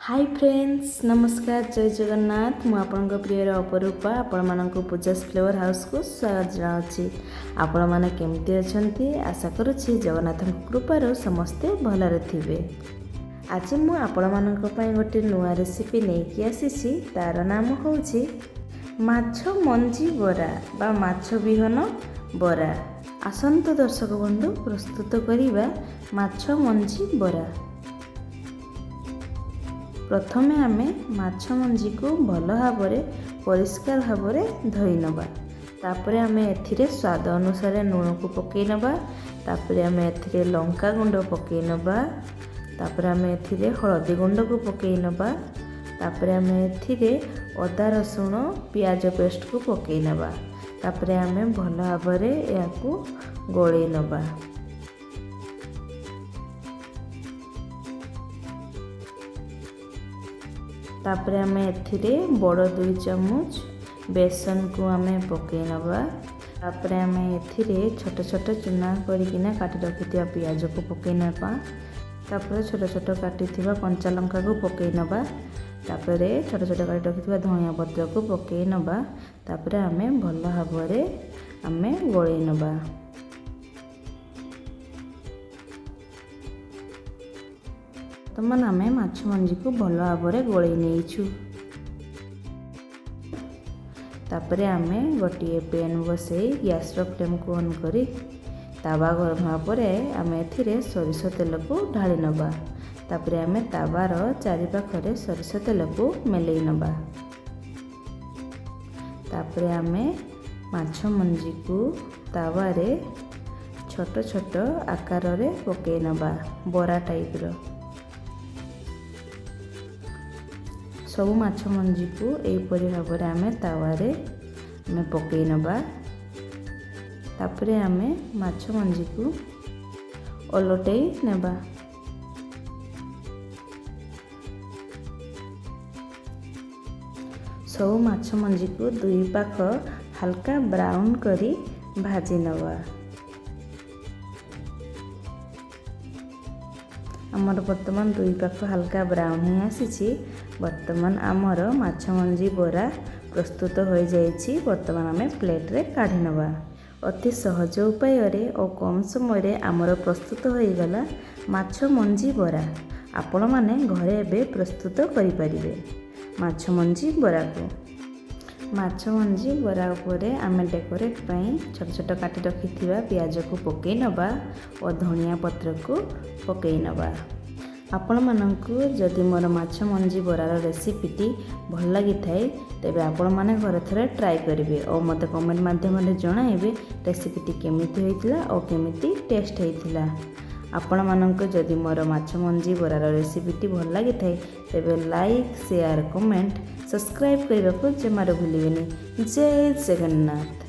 Hi friends नमस्कार जय जगन्नाथ मु आपण प्रियर अपरूपा आपण पूजा फ्लेवर हाउस को स्वागत जनावि आपण मैंने केमती अच्छा आशा करुच्ची जगन्नाथ कृपार समस्ते भलरे थे। आज मु आपण मानी गोटे नुआ रेसिपी नहीं आसी तार नाम हूँ माछ मंजी बरा बा माछ बिहन बरा। आसंत दर्शक बंधु प्रस्तुत करवा माछ मंजी बरा। प्रथमे आमे माछ मंजी को भल भाव परिष्कार भाव धोई नबा। तापरे आमे एथिरे स्वाद अनुसार लूण को पकई नबा। तापरे आमे एथिरे लंका गुंड पकई नबा। तापरे आमे एथिरे हळदी गुंड को पकई नबा। तापरे आमे एथिरे अदा रसुण पियाज पेस्ट को पकई नबा। तापरे आमे भल भाव याकू गोळई नबा। तापरे आमे एथिरे बड़ 2 चम्मच बेसन को आमे पकई नबा। तापरे आमे एथिरे छोट छोट चूना करिकिना काटी रखिथिबा पियाज को पकई नबा। तापरे छोट छोट काटिथिबा कंचा लंका को पकई नबा। तापरे छोट छोट काटी रखिथिबा धनिया पत्र को पकई नबा। तापरे आमे भल भाबरे आमे गोळई नबा। वर्तमान आमे माछ मंजी को भल भाव गोळई नेइछु। तापरे आमे गोटे पेन बसई गैस फ्लेम को ऑन करी तावा गरम होगा आमे एथिरे सरिष तेल को ढाली नबा। तापरे आमे तावार चारि पाखरे सरिष तेल को मेलई नबा। तापरे आमे माछ मंजी को तावारे छोट छोट आकार रे पकई नबा बरा टाइप रो। सब माछ मंजी को एपरी भाव में आमे तावारे आमे पकई नबा। तापरे आमे माछ मंजी को ओलटई नेबा। सब माछ मंजी को दुई पाख हल्का ब्राउन करी भाजी नबा। आमर वर्तमान दुई पाख हल्का ब्राउन ही आसी। वर्तमान आमर माछ मंजी बरा प्रस्तुत हो जाइछि। वर्तमान आमे प्लेट रे काढी नबा। अति सहज उपाय रे और कम समय रे आमर प्रस्तुत हो गला माछ मंजी बरा। आपण माने घरे एबे प्रस्तुत करि परिबे माछ मंजी बरा को। माछ मंजी बरा उपरे आमे डेकोरेट पई छोट छोट काटी रखिथिबा पियाज को पकई नबा और धनिया पत्र को पकई नबा। आपण मानकु जदि मोर माछ मंजी बरार रेसिपीटी भल लगी थाए तेबे आपण माने घरे थरे ट्राई करिवे और मते कमेंट माध्यम रे जणाइबे रेसिपीटी केमिति होइतिला और केमिति टेस्ट होइतिला। आपण मानकु जदि मोर माछ मंजी बरार रेसिपीटी भल लगी थाए तेबे लाइक शेयर कमेंट सब्सक्राइब करने को जमार भूलिबेनी। जय जगन्नाथ।